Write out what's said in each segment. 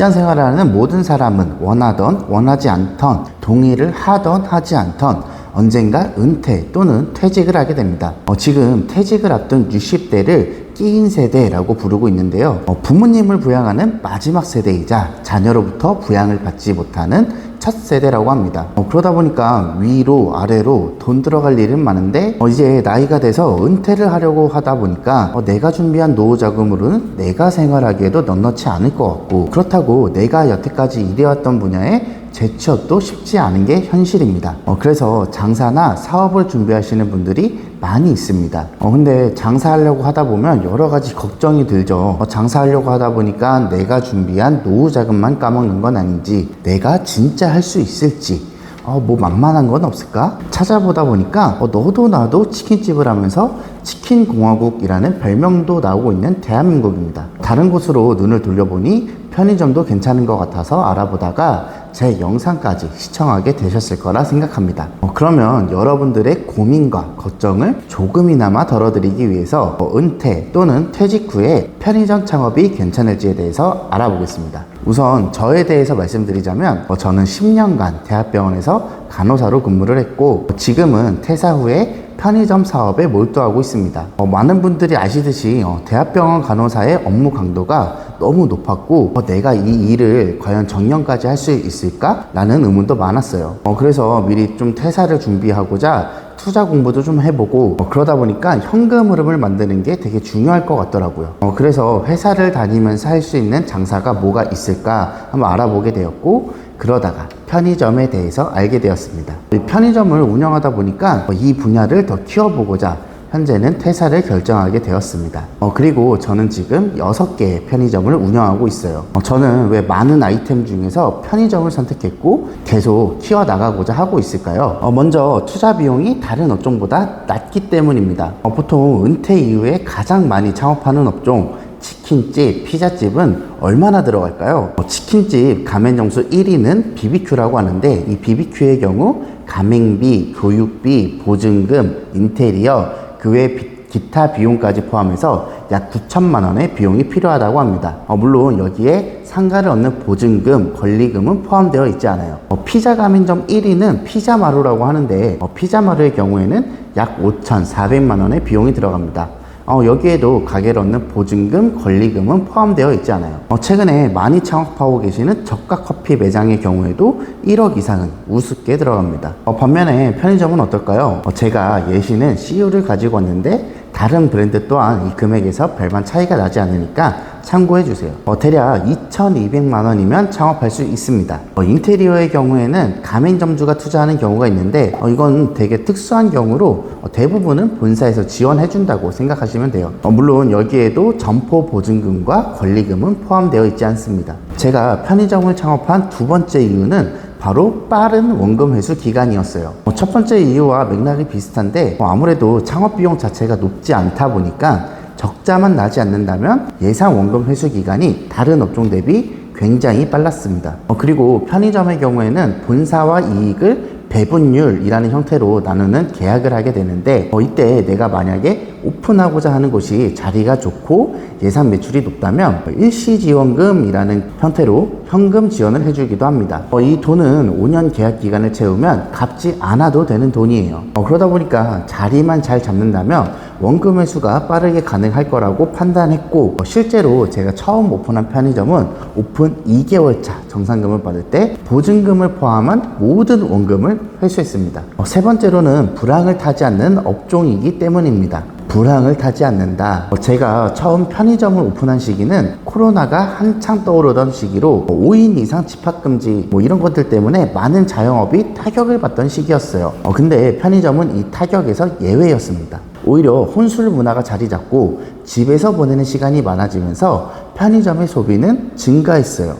직장 생활을 하는 모든 사람은 원하던 원하지 않던, 동의를 하던 하지 않던 언젠가 은퇴 또는 퇴직을 하게 됩니다. 지금 퇴직을 앞둔 60대를 끼인 세대라고 부르고 있는데요. 부모님을 부양하는 마지막 세대이자 자녀로부터 부양을 받지 못하는 첫 세대라고 합니다. 그러다 보니까 위로 아래로 돈 들어갈 일은 많은데 이제 나이가 돼서 은퇴를 하려고 하다 보니까 내가 준비한 노후 자금으로는 내가 생활하기에도 넉넉치 않을 것 같고, 그렇다고 내가 여태까지 일해왔던 분야에 재취업도 쉽지 않은 게 현실입니다. 그래서 장사나 사업을 준비하시는 분들이 많이 있습니다. 근데 장사하려고 하다 보면 여러 가지 걱정이 들죠. 장사하려고 하다 보니까 내가 준비한 노후 자금만 까먹는 건 아닌지, 내가 진짜 할 수 있을지, 뭐 만만한 건 없을까? 찾아보다 보니까 너도 나도 치킨집을 하면서 치킨공화국이라는 별명도 나오고 있는 대한민국입니다. 다른 곳으로 눈을 돌려보니 편의점도 괜찮은 것 같아서 알아보다가 제 영상까지 시청하게 되셨을 거라 생각합니다. 그러면 여러분들의 고민과 걱정을 조금이나마 덜어드리기 위해서 은퇴 또는 퇴직 후에 편의점 창업이 괜찮을지에 대해서 알아보겠습니다. 우선 저에 대해서 말씀드리자면 저는 10년간 대학병원에서 간호사로 근무를 했고, 지금은 퇴사 후에 편의점 사업에 몰두하고 있습니다. 많은 분들이 아시듯이 대학병원 간호사의 업무 강도가 너무 높았고, 내가 이 일을 과연 정년까지 할 수 있을까? 라는 의문도 많았어요. 그래서 미리 좀 퇴사를 준비하고자 투자 공부도 좀 해보고, 그러다 보니까 현금 흐름을 만드는 게 되게 중요할 것 같더라고요. 그래서 회사를 다니면서 할 수 있는 장사가 뭐가 있을까 한번 알아보게 되었고, 그러다가 편의점에 대해서 알게 되었습니다. 편의점을 운영하다 보니까 이 분야를 더 키워보고자 현재는 퇴사를 결정하게 되었습니다. 그리고 저는 지금 6개의 편의점을 운영하고 있어요. 저는 왜 많은 아이템 중에서 편의점을 선택했고 계속 키워나가고자 하고 있을까요? 먼저 투자 비용이 다른 업종보다 낮기 때문입니다. 보통 은퇴 이후에 가장 많이 창업하는 업종, 치킨집, 피자집은 얼마나 들어갈까요? 치킨집 가맹점수 1위는 BBQ라고 하는데, 이 BBQ의 경우 가맹비, 교육비, 보증금, 인테리어, 그 외 기타 비용까지 포함해서 약 9천만 원의 비용이 필요하다고 합니다. 물론 여기에 상가를 얻는 보증금, 권리금은 포함되어 있지 않아요. 피자 가맹점 1위는 피자마루라고 하는데, 피자마루의 경우에는 약 5,400만 원의 비용이 들어갑니다. 여기에도 가게를 얻는 보증금, 권리금은 포함되어 있지 않아요. 최근에 많이 창업하고 계시는 저가 커피 매장의 경우에도 1억 이상은 우습게 들어갑니다. 반면에 편의점은 어떨까요? 제가 예시는 CU를 가지고 왔는데 다른 브랜드 또한 이 금액에서 별반 차이가 나지 않으니까 참고해 주세요. 대략 2,200만 원이면 창업할 수 있습니다. 인테리어의 경우에는 가맹점주가 투자하는 경우가 있는데 이건 되게 특수한 경우로 대부분은 본사에서 지원해 준다고 생각하시면 돼요. 물론 여기에도 점포 보증금과 권리금은 포함되어 있지 않습니다. 제가 편의점을 창업한 두 번째 이유는 바로 빠른 원금 회수 기간이었어요. 첫 번째 이유와 맥락이 비슷한데 아무래도 창업 비용 자체가 높지 않다 보니까 적자만 나지 않는다면 예상 원금 회수 기간이 다른 업종 대비 굉장히 빨랐습니다. 그리고 편의점의 경우에는 본사와 이익을 배분율이라는 형태로 나누는 계약을 하게 되는데 이때 내가 만약에 오픈하고자 하는 곳이 자리가 좋고 예상 매출이 높다면 일시지원금이라는 형태로 현금 지원을 해주기도 합니다. 이 돈은 5년 계약 기간을 채우면 갚지 않아도 되는 돈이에요. 그러다 보니까 자리만 잘 잡는다면 원금 회수가 빠르게 가능할 거라고 판단했고, 실제로 제가 처음 오픈한 편의점은 오픈 2개월 차 정산금을 받을 때 보증금을 포함한 모든 원금을 회수했습니다. 세 번째로는 불황을 타지 않는 업종이기 때문입니다. 불황을 타지 않는다. 제가 처음 편의점을 오픈한 시기는 코로나가 한창 떠오르던 시기로 5인 이상 집합금지 이런 것들 때문에 많은 자영업이 타격을 받던 시기였어요. 근데 편의점은 이 타격에서 예외였습니다. 오히려 혼술 문화가 자리 잡고 집에서 보내는 시간이 많아지면서 편의점의 소비는 증가했어요.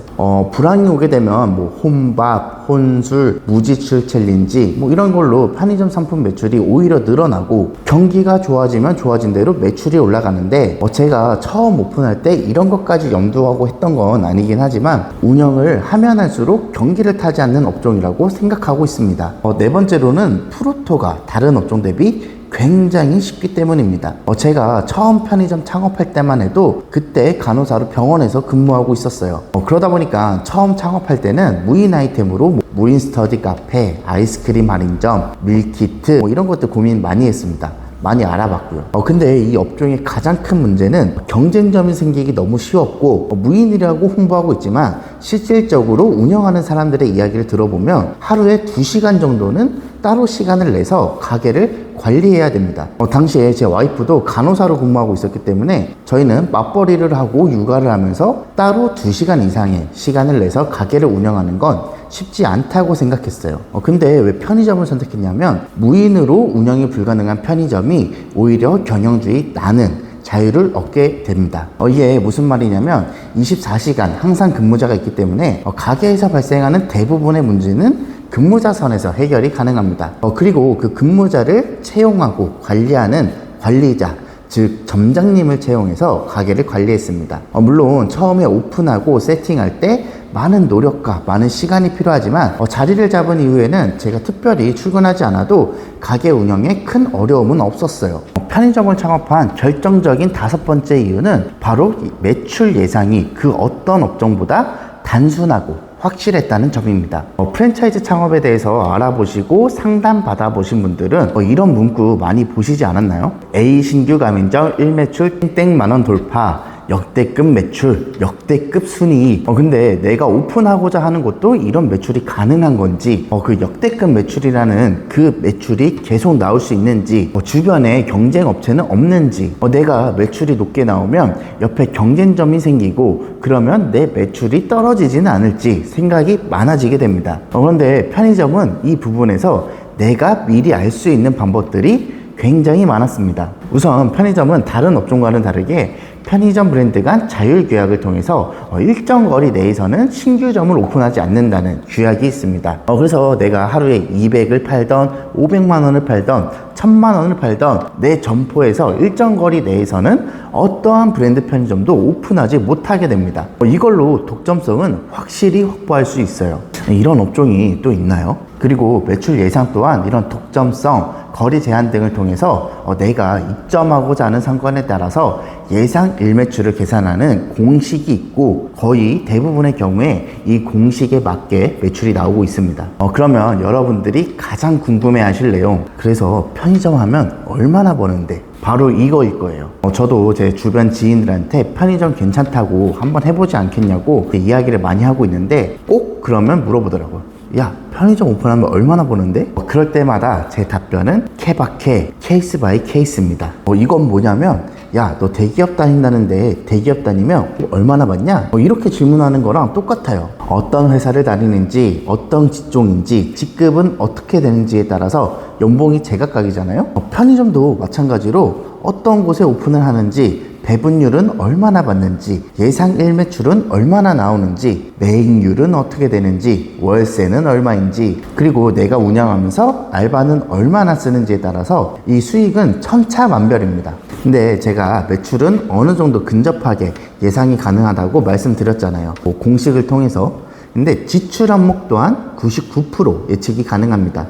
불황이 오게 되면 혼밥, 혼술, 무지출 챌린지 이런 걸로 편의점 상품 매출이 오히려 늘어나고, 경기가 좋아지면 좋아진 대로 매출이 올라가는데 제가 처음 오픈할 때 이런 것까지 염두하고 했던 건 아니긴 하지만 운영을 하면 할수록 경기를 타지 않는 업종이라고 생각하고 있습니다. 네 번째로는 프루토가 다른 업종 대비 굉장히 쉽기 때문입니다. 제가 처음 편의점 창업할 때만 해도 그때 간호사로 병원에서 근무하고 있었어요. 그러다 보니까 처음 창업할 때는 무인 아이템으로 무인 스터디 카페, 아이스크림 할인점, 밀키트 이런 것들 고민 많이 했습니다. 많이 알아봤고요. 근데 이 업종의 가장 큰 문제는 경쟁점이 생기기 너무 쉬웠고 무인이라고 홍보하고 있지만 실질적으로 운영하는 사람들의 이야기를 들어보면 하루에 2시간 정도는 따로 시간을 내서 가게를 관리해야 됩니다. 당시에 제 와이프도 간호사로 근무하고 있었기 때문에 저희는 맞벌이를 하고 육아를 하면서 따로 2시간 이상의 시간을 내서 가게를 운영하는 건 쉽지 않다고 생각했어요. 근데 왜 편의점을 선택했냐면 무인으로 운영이 불가능한 편의점이 오히려 경영주의 나는 자유를 얻게 됩니다. 이게 무슨 말이냐면 24시간 항상 근무자가 있기 때문에 가게에서 발생하는 대부분의 문제는 근무자 선에서 해결이 가능합니다. 그리고 그 근무자를 채용하고 관리하는 관리자, 즉 점장님을 채용해서 가게를 관리했습니다. 물론 처음에 오픈하고 세팅할 때 많은 노력과 많은 시간이 필요하지만 자리를 잡은 이후에는 제가 특별히 출근하지 않아도 가게 운영에 큰 어려움은 없었어요. 편의점을 창업한 결정적인 5번째 이유는 바로 매출 예상이 그 어떤 업종보다 단순하고 확실했다는 점입니다. 프랜차이즈 창업에 대해서 알아보시고 상담 받아보신 분들은 이런 문구 많이 보시지 않았나요? A 신규 가맹점 1매출 땡땡만원 돌파, 역대급 매출, 역대급 순이익. 근데 내가 오픈하고자 하는 곳도 이런 매출이 가능한 건지, 그 역대급 매출이라는 그 매출이 계속 나올 수 있는지, 주변에 경쟁 업체는 없는지, 내가 매출이 높게 나오면 옆에 경쟁점이 생기고 그러면 내 매출이 떨어지지는 않을지 생각이 많아지게 됩니다. 그런데 편의점은 이 부분에서 내가 미리 알 수 있는 방법들이 굉장히 많았습니다. 우선 편의점은 다른 업종과는 다르게 편의점 브랜드 간 자율 규약을 통해서 일정 거리 내에서는 신규점을 오픈하지 않는다는 규약이 있습니다. 그래서 내가 하루에 200을 팔던 500만 원을 팔던 1000만 원을 팔던 내 점포에서 일정 거리 내에서는 어떠한 브랜드 편의점도 오픈하지 못하게 됩니다. 이걸로 독점성은 확실히 확보할 수 있어요. 이런 업종이 또 있나요? 그리고 매출 예상 또한 이런 독점성, 거리 제한 등을 통해서 내가 입점하고자 하는 상권에 따라서 예상 일매출을 계산하는 공식이 있고 거의 대부분의 경우에 이 공식에 맞게 매출이 나오고 있습니다. 그러면 여러분들이 가장 궁금해 하실 내용, 그래서 편의점 하면 얼마나 버는데? 바로 이거일 거예요. 저도 제 주변 지인들한테 편의점 괜찮다고 한번 해보지 않겠냐고 이야기를 많이 하고 있는데 꼭 그러면 물어보더라고요. 야, 편의점 오픈하면 얼마나 버는데? 그럴 때마다 제 답변은 케바케, 케이스 바이 케이스입니다. 이건 뭐냐면, 야, 너 대기업 다닌다는데 대기업 다니면 얼마나 받냐? 이렇게 질문하는 거랑 똑같아요. 어떤 회사를 다니는지, 어떤 직종인지, 직급은 어떻게 되는지에 따라서 연봉이 제각각이잖아요. 편의점도 마찬가지로 어떤 곳에 오픈을 하는지, 배분율은 얼마나 받는지, 예상 일매출은 얼마나 나오는지, 매익률은 어떻게 되는지, 월세는 얼마인지, 그리고 내가 운영하면서 알바는 얼마나 쓰는지에 따라서 이 수익은 천차만별입니다. 근데 제가 매출은 어느 정도 근접하게 예상이 가능하다고 말씀드렸잖아요. 공식을 통해서. 근데 지출 항목 또한 99% 예측이 가능합니다.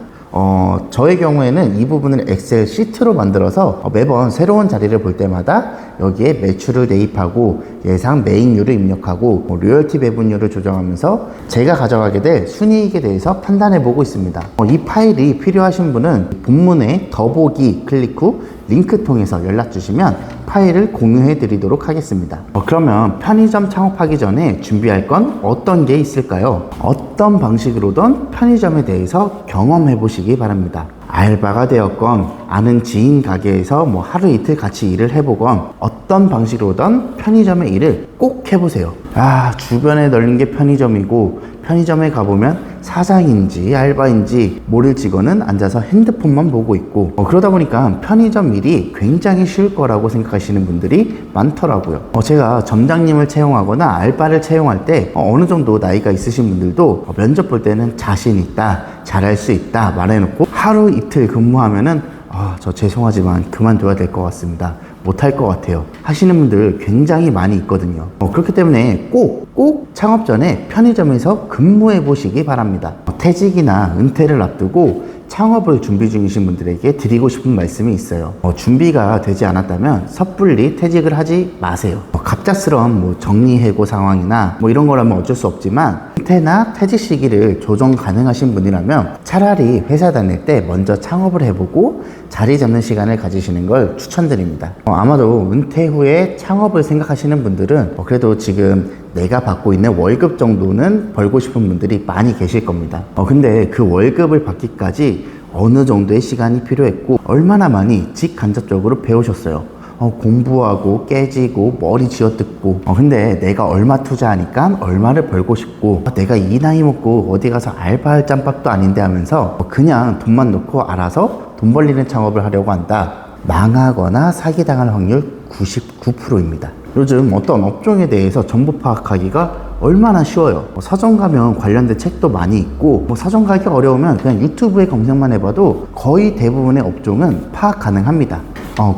저의 경우에는 이 부분을 엑셀 시트로 만들어서 매번 새로운 자리를 볼 때마다 여기에 매출을 대입하고 예상 매익률을 입력하고 로열티 배분율을 조정하면서 제가 가져가게 될 순이익에 대해서 판단해 보고 있습니다. 이 파일이 필요하신 분은 본문의 더보기 클릭 후 링크 통해서 연락 주시면 파일을 공유해 드리도록 하겠습니다. 그러면 편의점 창업하기 전에 준비할 건 어떤 게 있을까요? 어떤 방식으로든 편의점에 대해서 경험해 보시기 바랍니다. 알바가 되었건 아는 지인 가게에서 하루 이틀 같이 일을 해보건 어떤 방식으로든 편의점의 일을 꼭 해보세요. 주변에 널린 게 편의점이고 편의점에 가보면 사장인지 알바인지 모를 직원은 앉아서 핸드폰만 보고 있고 그러다 보니까 편의점 일이 굉장히 쉬울 거라고 생각하시는 분들이 많더라고요. 제가 점장님을 채용하거나 알바를 채용할 때 어느 정도 나이가 있으신 분들도 면접 볼 때는 자신 있다, 잘할 수 있다 말해놓고 하루 이틀 근무하면은 저 죄송하지만 그만둬야 될 것 같습니다, 못할 것 같아요 하시는 분들 굉장히 많이 있거든요. 그렇기 때문에 꼭 창업 전에 편의점에서 근무해 보시기 바랍니다. 퇴직이나 은퇴를 앞두고 창업을 준비 중이신 분들에게 드리고 싶은 말씀이 있어요. 준비가 되지 않았다면 섣불리 퇴직을 하지 마세요. 갑작스러운 정리해고 상황이나 이런 거라면 어쩔 수 없지만 은퇴나 퇴직 시기를 조정 가능하신 분이라면 차라리 회사 다닐 때 먼저 창업을 해보고 자리 잡는 시간을 가지시는 걸 추천드립니다. 아마도 은퇴 후에 창업을 생각하시는 분들은 그래도 지금 내가 받고 있는 월급 정도는 벌고 싶은 분들이 많이 계실 겁니다. 근데 그 월급을 받기까지 어느 정도의 시간이 필요했고 얼마나 많이 직간접적으로 배우셨어요. 공부하고 깨지고 머리 쥐어뜯고 근데 내가 얼마 투자하니까 얼마를 벌고 싶고 내가 이 나이 먹고 어디 가서 알바할 짬밥도 아닌데 하면서 그냥 돈만 넣고 알아서 돈 벌리는 창업을 하려고 한다. 망하거나 사기당할 확률 99%입니다. 요즘 어떤 업종에 대해서 정보 파악하기가 얼마나 쉬워요. 사전 가면 관련된 책도 많이 있고 사전 가기 어려우면 그냥 유튜브에 검색만 해봐도 거의 대부분의 업종은 파악 가능합니다.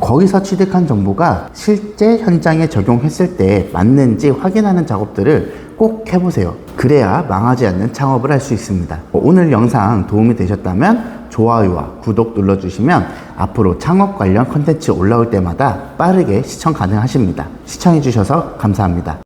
거기서 취득한 정보가 실제 현장에 적용했을 때 맞는지 확인하는 작업들을 꼭 해보세요. 그래야 망하지 않는 창업을 할 수 있습니다. 오늘 영상 도움이 되셨다면 좋아요와 구독 눌러주시면 앞으로 창업 관련 컨텐츠 올라올 때마다 빠르게 시청 가능하십니다. 시청해주셔서 감사합니다.